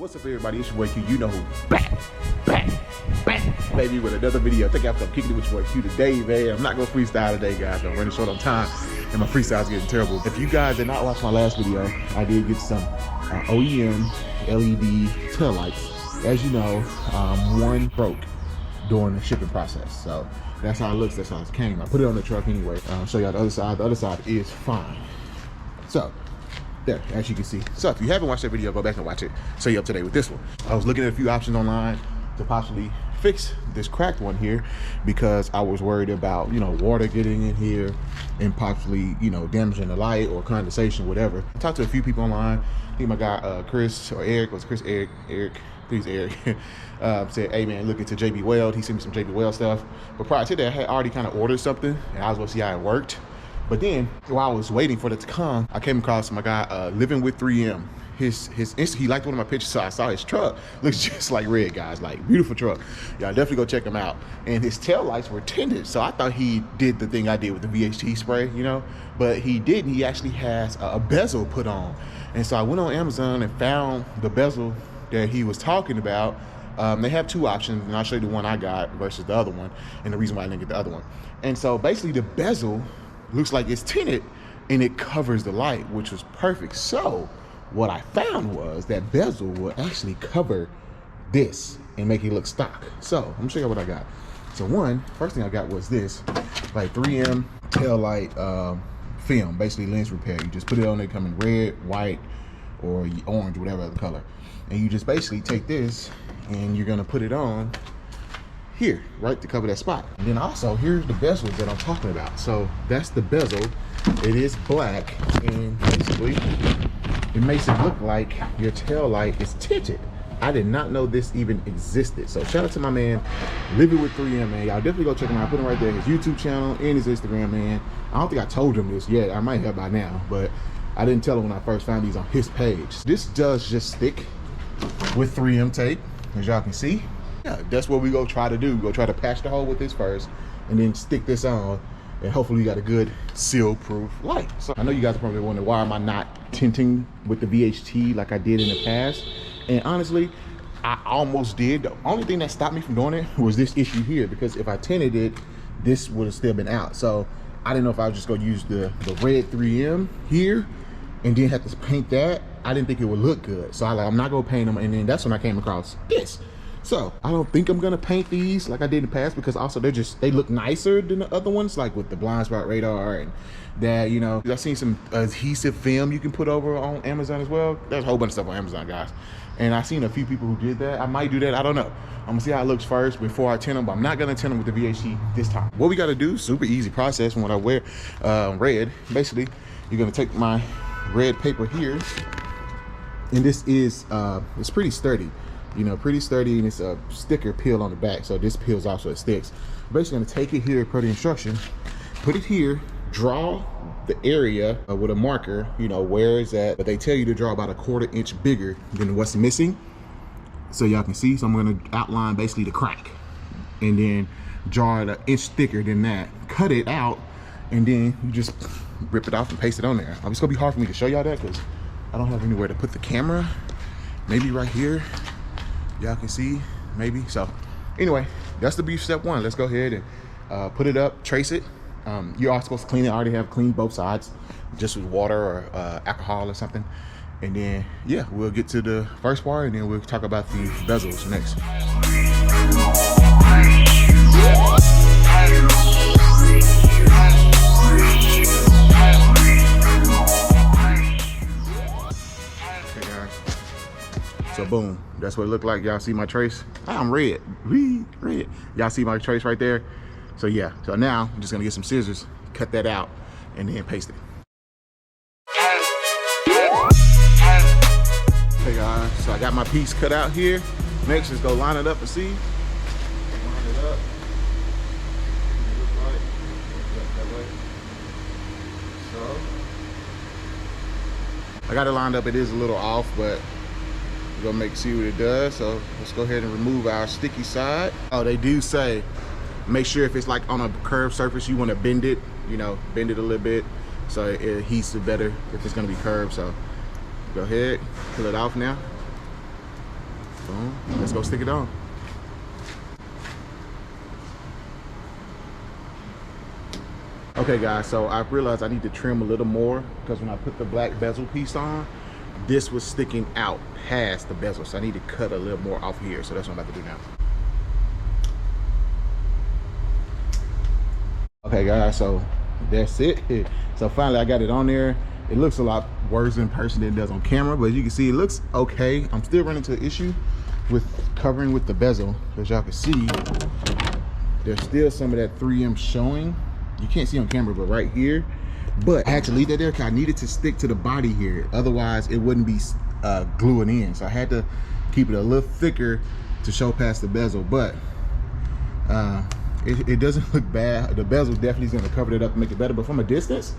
What's up, everybody? It's your boy Q. You know who. Back, baby, with another video. Thank y'all for kicking it with your boy Q today, man. I'm not gonna freestyle today, guys. I'm running short on time, and my freestyle's getting terrible. If you guys did not watch my last video, I did get some OEM LED tail lights. As you know, one broke during the shipping process, so that's how it looks. That's how it came. I put it on the truck anyway. I'll show y'all the other side. The other side is fine. So there, as you can see. So if you haven't watched that video, go back and watch it so you're up to date with this one. I was looking at a few options online to possibly fix this cracked one here because I was worried about, you know, water getting in here and possibly, you know, damaging the light or condensation, whatever. I talked to a few people online. I think my guy Chris or Eric, was Chris, Eric, please Eric, said, hey man, look into JB Weld. He sent me some JB Weld stuff. But prior to that, I had already kind of ordered something and I was going to see how it worked. But then, while I was waiting for it to come, I came across my guy, Living with 3M. He liked one of my pictures, so I saw his truck. Looks just like red, guys, like beautiful truck. Y'all definitely go check him out. And his tail lights were tinted, so I thought he did the thing I did with the VHT spray, you know? But he didn't. He actually has a bezel put on. And so I went on Amazon and found the bezel that he was talking about. They have two options, and I'll show you the one I got versus the other one, and the reason why I didn't get the other one. And so basically the bezel looks like it's tinted and it covers the light, which was perfect. So what I found was that bezel will actually cover this and make it look stock. So I'm gonna show you what I got. So first thing I got was this, like 3M tail light film, basically lens repair. You just put it on there, come in red, white, or orange, whatever other color. And you just basically take this and you're gonna put it on here, right, to cover that spot. And then also, here's the bezel that I'm talking about. So that's the bezel. It is black, and basically, it makes it look like your tail light is tinted. I did not know this even existed. So shout out to my man, Living with 3M, man. Y'all definitely go check him out. I put him right there, his YouTube channel and his Instagram, man. I don't think I told him this yet. I might have by now, but I didn't tell him when I first found these on his page. This does just stick with 3M tape, as y'all can see. Yeah, that's what we go try to do. Go try to patch the hole with this first and then stick this on, and hopefully you got a good seal-proof light. So I know you guys are probably wondering, why am I not tinting with the VHT like I did in the past? And honestly, I almost did. The only thing that stopped me from doing it was this issue here, because if I tinted it, this would have still been out. So I didn't know if I was just gonna use the red 3M here and then have to paint that. I didn't think it would look good. So I'm not gonna paint them, and then that's when I came across this. So I don't think I'm gonna paint these like I did in the past, because also they look nicer than the other ones, like with the blind spot radar and that, you know. I've seen some adhesive film you can put over on Amazon as well. There's a whole bunch of stuff on Amazon, guys. And I've seen a few people who did that. I might do that, I don't know. I'm gonna see how it looks first before I tint them, but I'm not gonna tint them with the VHT this time. What we gotta do, super easy process from what I wear, red. Basically, you're gonna take my red paper here, and this is, it's pretty sturdy. You know, pretty sturdy, and it's a sticker peel on the back, so this peels off so it sticks. Basically gonna take it here per the instruction, put it here, draw the area with a marker, you know, where is that, but they tell you to draw about a 1/4 inch bigger than what's missing, so y'all can see. So I'm gonna outline basically the crack, and then draw it an inch thicker than that, cut it out, and then you just rip it off and paste it on there. It's gonna be hard for me to show y'all that because I don't have anywhere to put the camera. Maybe right here, y'all can see, maybe. So anyway, that's the brief step one. Let's go ahead and put it up, trace it. You are supposed to clean it. I already have cleaned both sides, just with water or alcohol or something. And then, yeah, we'll get to the first part, and then we'll talk about the bezels next. So boom, that's what it looked like. Y'all see my trace? I'm red, red. Y'all see my trace right there? So yeah, so now I'm just gonna get some scissors, cut that out, and then paste it. Okay guys, so I got my piece cut out here. Next, let's go line it up and see. Line it up. So I got it lined up. It is a little off, but we're gonna see what it does. So let's go ahead and remove our sticky side. Oh, they do say make sure if it's like on a curved surface, you want to bend it, you know, bend it a little bit so it heats it better if it's gonna be curved. So go ahead, pull it off now. Boom. Let's go stick it on. Okay guys, so I realized I need to trim a little more because when I put the black bezel piece on, this was sticking out past the bezel. So I need to cut a little more off here. So that's what I'm about to do now. Okay guys, so that's it. So finally I got it on there. It looks a lot worse in person than it does on camera, but as you can see, it looks okay. I'm still running into an issue with covering with the bezel. As y'all can see, there's still some of that 3M showing. You can't see on camera, but right here. But I had to leave that there because I needed to stick to the body here. Otherwise, it wouldn't be gluing in. So I had to keep it a little thicker to show past the bezel. But it doesn't look bad. The bezel definitely is going to cover it up and make it better. But from a distance,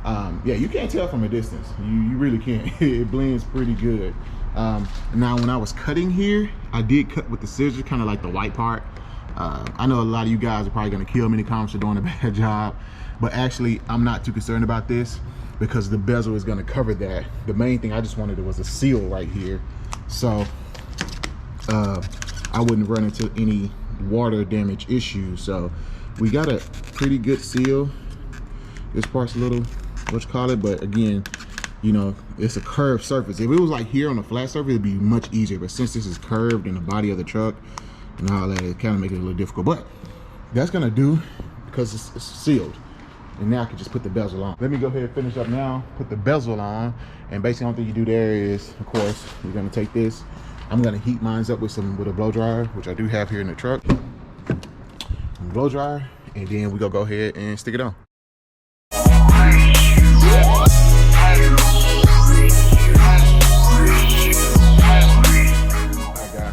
yeah, you can't tell from a distance. You really can't. It blends pretty good. Now, when I was cutting here, I did cut with the scissors, kind of like the white part. I know a lot of you guys are probably going to kill me in the comments for doing a bad job, but actually I'm not too concerned about this because the bezel is going to cover that. The main thing I just wanted was a seal right here, so I wouldn't run into any water damage issues. So we got a pretty good seal. This part's a little, what you call it, but again, you know, it's a curved surface. If it was like here on a flat surface, it'd be much easier, but since this is curved in the body of the truck and all that, it kind of makes it a little difficult. But that's gonna do because it's sealed. And now I can just put the bezel on. Let me go ahead and finish up now, put the bezel on. And basically the only thing you do there is, of course, you're gonna take this. I'm gonna heat mine up with a blow dryer, which I do have here in the truck. Blow dryer, and then we gonna go ahead and stick it on.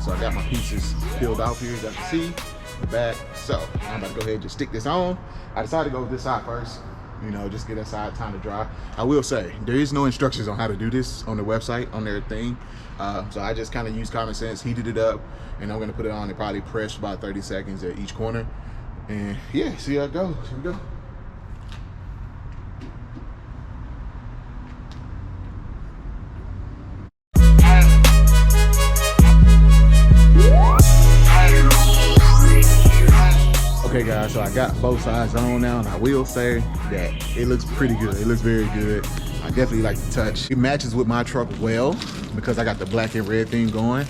So I got my pieces peeled off here, as you can see, the back. So I'm gonna go ahead and just stick this on. I decided to go with this side first, you know, just get that side time to dry. I will say, there is no instructions on how to do this on the website, on their thing. So I just kind of used common sense, heated it up, and I'm gonna put it on and probably press about 30 seconds at each corner. And yeah, see how it goes, here we go. Okay guys, so I got both sides on now, and I will say that it looks pretty good. It looks very good. I definitely like the touch. It matches with my truck well because I got the black and red theme going,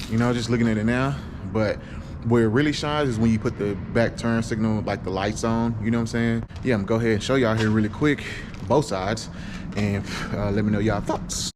you know, just looking at it now. But where it really shines is when you put the back turn signal, like the lights on, you know what I'm saying? Yeah, I'm gonna go ahead and show y'all here really quick, both sides, and let me know y'all thoughts.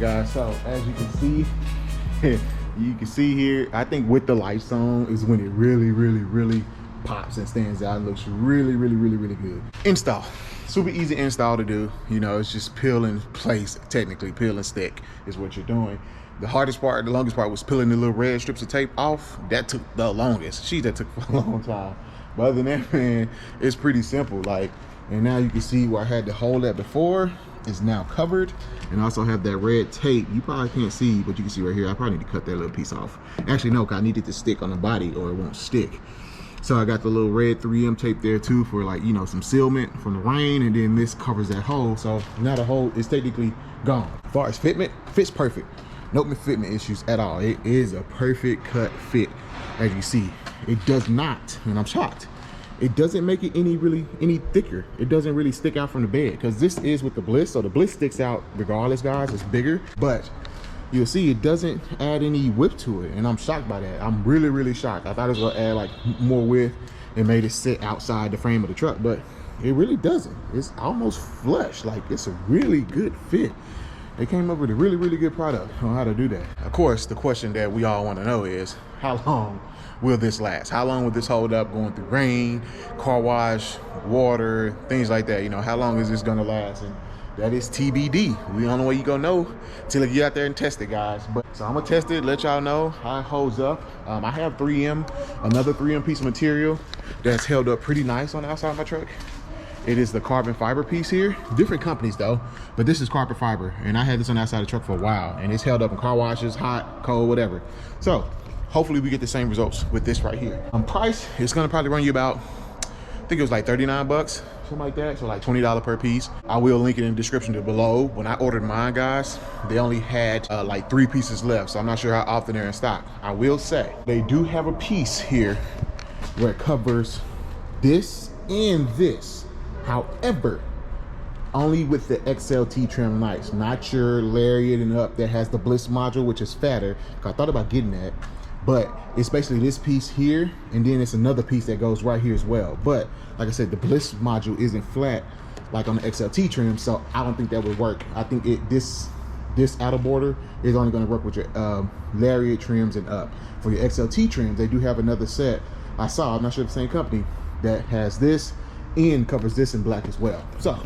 Guys, so as you can see here, I think with the lights on is when it really pops and stands out. It looks really good. Install, super easy install to do. You know, it's just peel in place. Technically peel and stick is what you're doing. The hardest part, the longest part was peeling the little red strips of tape off. That took the longest. That took for a long time. But other than that, man, it's pretty simple. Like, and now you can see where I had to hold that before is now covered, and also have that red tape. You probably can't see, but you can see right here. I probably need to cut that little piece off. Actually, no, because I need it to stick on the body or it won't stick. So I got the little red 3M tape there too for, like, you know, some sealment from the rain, and then this covers that hole. So now the hole is technically gone. As far as fitment, fits perfect. No fitment issues at all. It is a perfect cut fit. As you see, it does not, and I'm shocked, it doesn't make it any thicker. It doesn't really stick out from the bed, because this is with the bliss, so the bliss sticks out regardless, guys. It's bigger, but you'll see it doesn't add any width to it, and I'm shocked by that. I'm really shocked. I thought it was gonna add like more width and made it sit outside the frame of the truck, but it really doesn't. It's almost flush. Like, it's a really good fit. They came up with a really, really good product on how to do that. Of course, the question that we all want to know is, how long will this last? How long will this hold up going through rain, car wash, water, things like that? You know, how long is this gonna last? And that is TBD. The only way you gonna know till you get out there and test it, guys. But so I'm gonna test it, let y'all know how it holds up. I have 3M, another 3M piece of material that's held up pretty nice on the outside of my truck. It is the carbon fiber piece here. Different companies though, but this is carbon fiber, and I had this on the outside of the truck for a while, and it's held up in car washes, hot, cold, whatever. So hopefully we get the same results with this right here. Price, it's gonna probably run you about, I think it was like 39 bucks, something like that. So like $20 per piece. I will link it in the description below. When I ordered mine, guys, they only had like 3 pieces left, so I'm not sure how often they're in stock. I will say they do have a piece here where it covers this and this. However, only with the XLT trim lights, not your Lariat and up that has the bliss module, which is fatter. I thought about getting that, but it's basically this piece here, and then it's another piece that goes right here as well. But like I said, the bliss module isn't flat like on the XLT trim, so I don't think that would work. I think this outer border is only going to work with your Lariat trims and up. For your XLT trims, they do have another set I saw, I'm not sure if the same company, that has this and covers this in black as well. So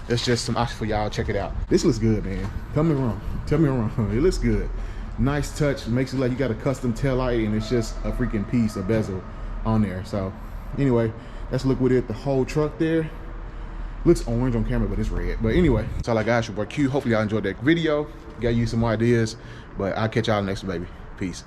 it's just some options for y'all. Check it out. This looks good, man. Tell me wrong. Tell me I'm wrong. It looks good. Nice touch. It makes it like you got a custom tail light, and it's just a freaking piece of bezel on there. So anyway, let's look with it. The whole truck there looks orange on camera, but it's red. But anyway, that's all I got. Your boy Q. Hopefully y'all enjoyed that video. Got you some more ideas, but I'll catch y'all next one, baby. Peace.